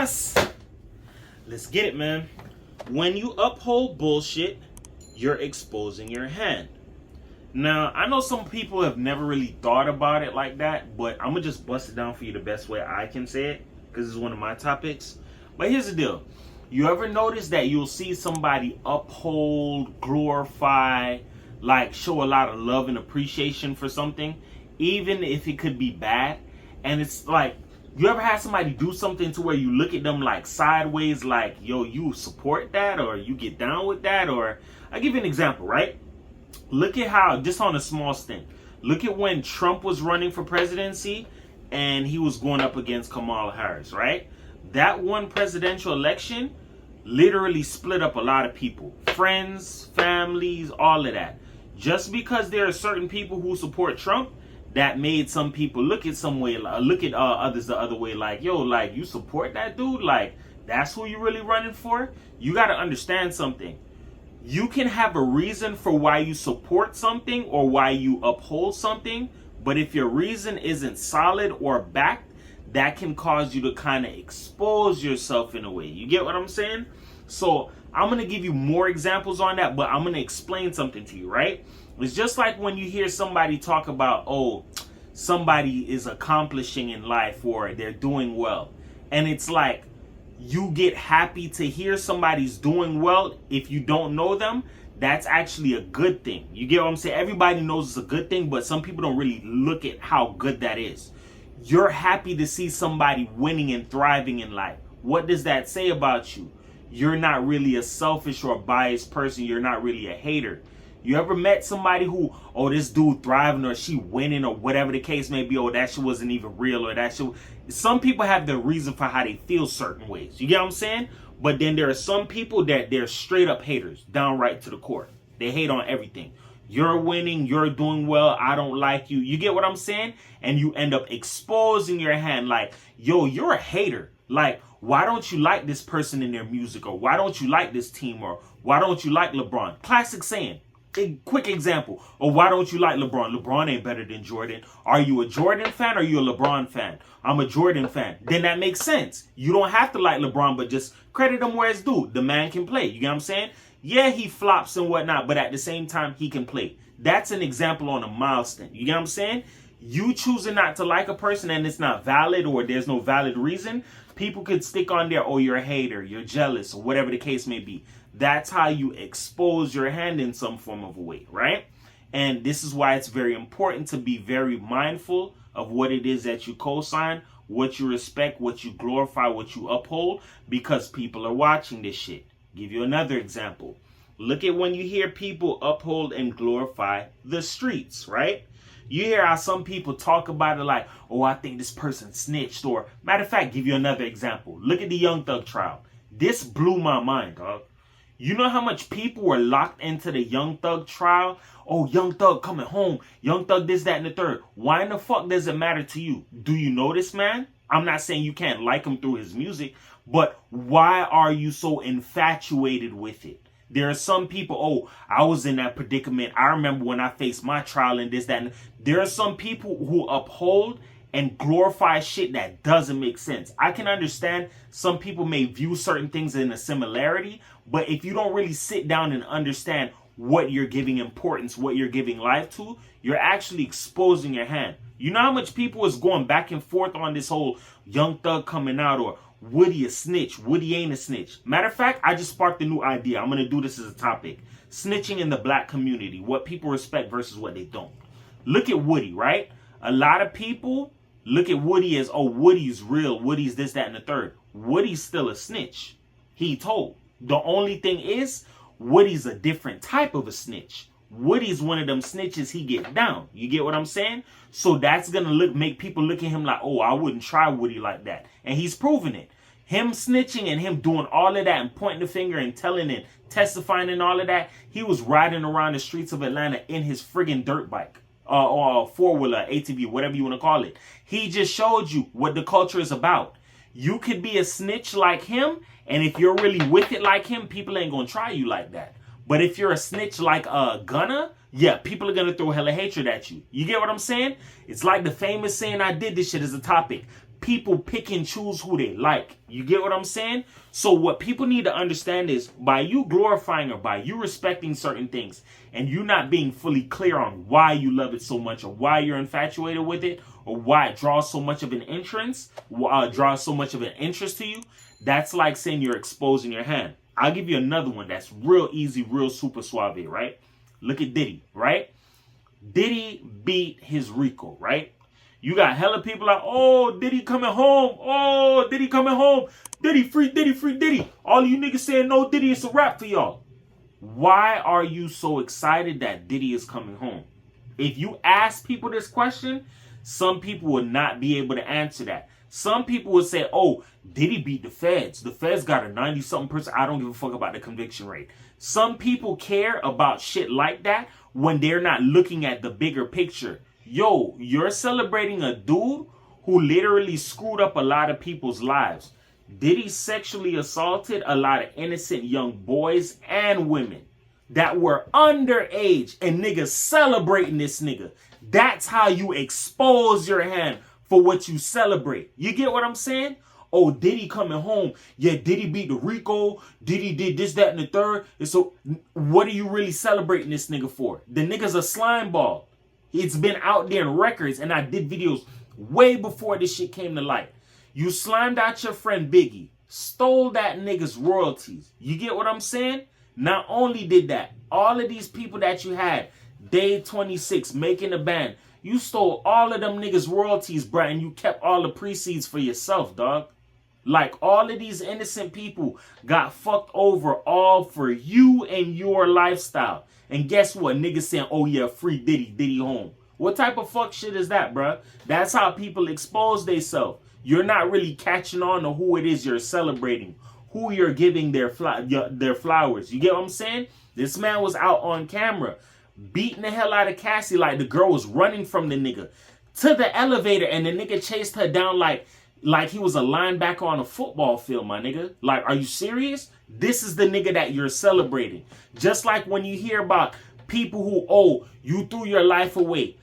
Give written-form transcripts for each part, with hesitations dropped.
Buenas. Let's get it, man. When you uphold bullshit, you're exposing your hand. Now, I know some people have never really thought about it like that, but I'm going to just bust it down for you the best way I can say it, because it's one of my topics. But here's the deal. You ever notice that you'll see somebody uphold, glorify, like show a lot of love and appreciation for something, even if it could be bad? And it's like, you ever had somebody do something to where you look at them like sideways, like, yo, you support that, or you get down with that? Or I'll give you an example, right? Look at how, just on a small stint, look at when Trump was running for presidency and he was going up against Kamala Harris, right? That one presidential election literally split up a lot of people. Friends, families, all of that. Just because there are certain people who support Trump, that made some people look at others the other way, like, yo, like, you support that dude? Like, that's who you really running for? You got to understand something. You can have a reason for why you support something or why you uphold something, but if your reason isn't solid or backed, that can cause you to kind of expose yourself in a way. You get what I'm saying? So I'm going to give you more examples on that, but I'm going to explain something to you, right? It's just like when you hear somebody talk about, oh, somebody is accomplishing in life or they're doing well. And it's like, you get happy to hear somebody's doing well. If you don't know them, that's actually a good thing. You get what I'm saying? Everybody knows it's a good thing, but some people don't really look at how good that is. You're happy to see somebody winning and thriving in life. What does that say about you? You're not really a selfish or a biased person. You're not really a hater. You ever met somebody who, oh, this dude thriving or she winning or whatever the case may be, oh, that shit wasn't even real, or that shit. Some people have their reason for how they feel certain ways. You get what I'm saying? But then there are some people that they're straight up haters, downright to the core. They hate on everything. You're winning, you're doing well, I don't like you. You get what I'm saying? And you end up exposing your hand like, yo, you're a hater. Like, why don't you like this person in their music? Or why don't you like this team? Or why don't you like LeBron? Classic saying. A quick example. Or why don't you like LeBron? LeBron ain't better than Jordan. Are you a Jordan fan or are you a LeBron fan? I'm a Jordan fan. Then that makes sense. You don't have to like LeBron, but just credit him where it's due. The man can play. You get what I'm saying? Yeah, he flops and whatnot, but at the same time, he can play. That's an example on a milestone. You get what I'm saying? You choosing not to like a person and it's not valid or there's no valid reason, people could stick on there, oh, you're a hater, you're jealous, or whatever the case may be. That's how you expose your hand in some form of a way, right? And this is why it's very important to be very mindful of what it is that you co-sign, what you respect, what you glorify, what you uphold, because people are watching this shit. Give you another example. Look at when you hear people uphold and glorify the streets, right? You hear how some people talk about it like, oh, I think this person snitched, or matter of fact, give you another example. Look at the Young Thug trial. This blew my mind, dog. You know how much people were locked into the Young Thug trial? Oh, Young Thug coming home. Young Thug this, that, and the third. Why in the fuck does it matter to you? Do you know this man? I'm not saying you can't like him through his music, but why are you so infatuated with it? There are some people, oh, I was in that predicament. I remember when I faced my trial and this, that, and there are some people who uphold and glorify shit that doesn't make sense. I can understand some people may view certain things in a similarity, but if you don't really sit down and understand what you're giving importance, what you're giving life to, you're actually exposing your hand. You know how much people is going back and forth on this whole Young Thug coming out or Woody a snitch, Woody ain't a snitch. Matter of fact, I just sparked a new idea. I'm going to do this as a topic. Snitching in the black community, what people respect versus what they don't. Look at Woody, right? A lot of people look at Woody as, oh, Woody's real, Woody's this, that, and the third. Woody's still a snitch. He told. The only thing is, Woody's a different type of a snitch. Woody's one of them snitches, he get down. You get what I'm saying? So that's going to make people look at him like, oh, I wouldn't try Woody like that. And he's proven it. Him snitching and him doing all of that and pointing the finger and telling and testifying and all of that, he was riding around the streets of Atlanta in his friggin' dirt bike. Or four-wheeler, ATV, whatever you want to call it. He just showed you what the culture is about. You could be a snitch like him, and if you're really with it like him, people ain't going to try you like that. But if you're a snitch like Gunna, yeah, people are going to throw hella hatred at you. You get what I'm saying? It's like the famous saying, I did this shit as a topic. people pick and choose who they like. You get what I'm saying? So what people need to understand is by you glorifying or by you respecting certain things and you not being fully clear on why you love it so much or why you're infatuated with it or why it draws so much of an interest, to you, that's like saying you're exposing your hand. I'll give you another one that's real easy, real super suave, right? Look at Diddy, right? Diddy beat his Rico, right? You got hella people like, oh, Diddy coming home. Oh, Diddy coming home. Diddy free, Diddy free, Diddy. All you niggas saying no Diddy, it's a wrap for y'all. Why are you so excited that Diddy is coming home? If you ask people this question, some people will not be able to answer that. Some people would say, oh, Diddy beat the feds. The feds got a 90-something%. I don't give a fuck about the conviction rate. Some people care about shit like that when they're not looking at the bigger picture. Yo, you're celebrating a dude who literally screwed up a lot of people's lives. Diddy sexually assaulted a lot of innocent young boys and women that were underage, and niggas celebrating this nigga. That's how you expose your hand for what you celebrate. You get what I'm saying? Oh, Diddy coming home. Yeah, Diddy beat the Rico. Diddy did this, that, and the third. And so what are you really celebrating this nigga for? The nigga's a slime ball. It's been out there in records, and I did videos way before this shit came to light. You slimed out your friend Biggie, stole that nigga's royalties. You get what I'm saying? Not only did that, all of these people that you had, Day 26, making a band, you stole all of them niggas' royalties, bruh, and you kept all the proceeds for yourself, dog. Like, all of these innocent people got fucked over all for you and your lifestyle. And guess what? Niggas saying, oh yeah, free Diddy, Diddy home. What type of fuck shit is that, bruh? That's how people expose themselves. You're not really catching on to who it is you're celebrating, who you're giving their flowers. You get what I'm saying? This man was out on camera beating the hell out of Cassie like the girl was running from the nigga to the elevator, and the nigga chased her down like he was a linebacker on a football field, my nigga. Like, are you serious? This is the nigga that you're celebrating. Just like when you hear about people who, oh, you threw your life away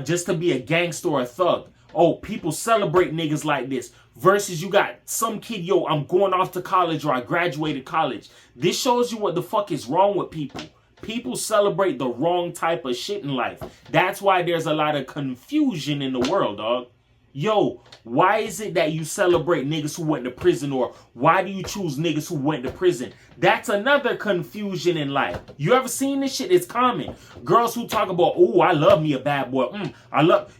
just to be a gangster or a thug. Oh, people celebrate niggas like this. Versus you got some kid, yo, I'm going off to college or I graduated college. This shows you what the fuck is wrong with people. People celebrate the wrong type of shit in life. That's why there's a lot of confusion in the world, dog. Yo, why is it that you celebrate niggas who went to prison, or why do you choose niggas who went to prison? That's another confusion in life. You ever seen this shit? It's common. Girls who talk about, oh, I love me a bad boy.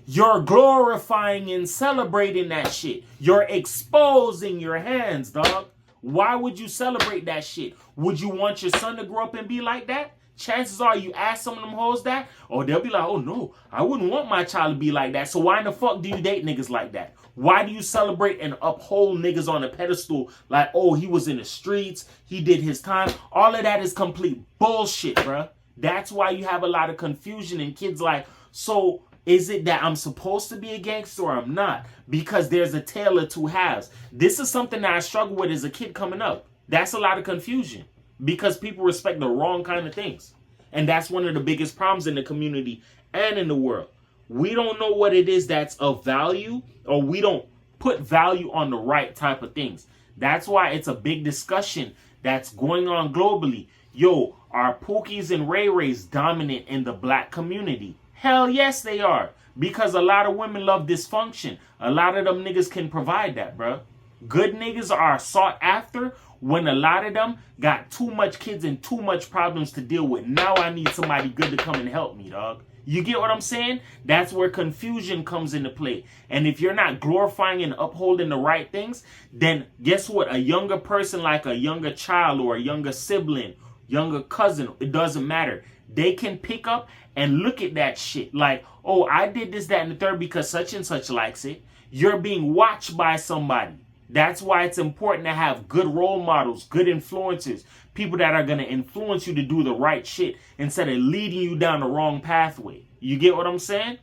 You're glorifying and celebrating that shit. You're exposing your hands, dog. Why would you celebrate that shit? Would you want your son to grow up and be like that? Chances are you ask some of them hoes that, or they'll be like, oh no, I wouldn't want my child to be like that. So why in the fuck do you date niggas like that? Why do you celebrate and uphold niggas on a pedestal like, oh, he was in the streets, he did his time? All of that is complete bullshit, bruh. That's why you have a lot of confusion and kids like, so is it that I'm supposed to be a gangster or I'm not? Because there's a tale of two halves. This is something that I struggle with as a kid coming up. That's a lot of confusion. Because people respect the wrong kind of things. And that's one of the biggest problems in the community and in the world. We don't know what it is that's of value, or we don't put value on the right type of things. That's why it's a big discussion that's going on globally. Yo, are Pookies and Ray Rays dominant in the black community? Hell yes, they are. Because a lot of women love dysfunction. A lot of them niggas can provide that, bro. Good niggas are sought after when a lot of them got too much kids and too much problems to deal with. Now I need somebody good to come and help me, dog. You get what I'm saying? That's where confusion comes into play. And if you're not glorifying and upholding the right things, then guess what? A younger person, like a younger child or a younger sibling, younger cousin, it doesn't matter. They can pick up and look at that shit like, oh, I did this, that, and the third because such and such likes it. You're being watched by somebody. That's why it's important to have good role models, good influencers, people that are going to influence you to do the right shit instead of leading you down the wrong pathway. You get what I'm saying?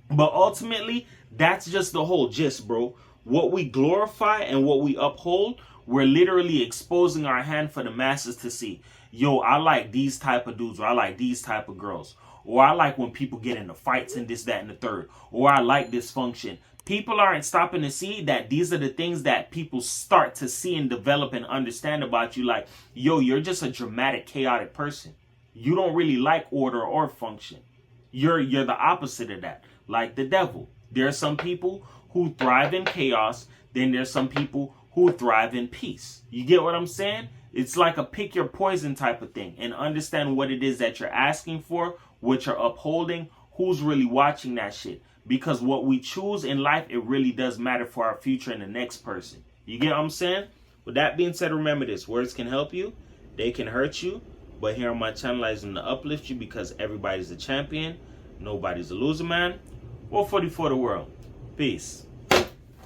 But ultimately, that's just the whole gist, bro. What we glorify and what we uphold, we're literally exposing our hand for the masses to see. Yo, I like these type of dudes, or I like these type of girls. Or I like when people get into fights and this, that, and the third. Or I like dysfunction. People aren't stopping to see that these are the things that people start to see and develop and understand about you. Like, yo, you're just a dramatic, chaotic person. You don't really like order or function. You're the opposite of that. Like the devil. There are some people who thrive in chaos. Then there's some people who thrive in peace. You get what I'm saying? It's like a pick your poison type of thing. And understand what it is that you're asking for, what you're upholding, who's really watching that shit. Because what we choose in life, it really does matter for our future and the next person. You get what I'm saying? With that being said, remember this. Words can help you. They can hurt you. But here on my channel, I am to uplift you because everybody's a champion. Nobody's a loser, man. 440 for the world. Peace.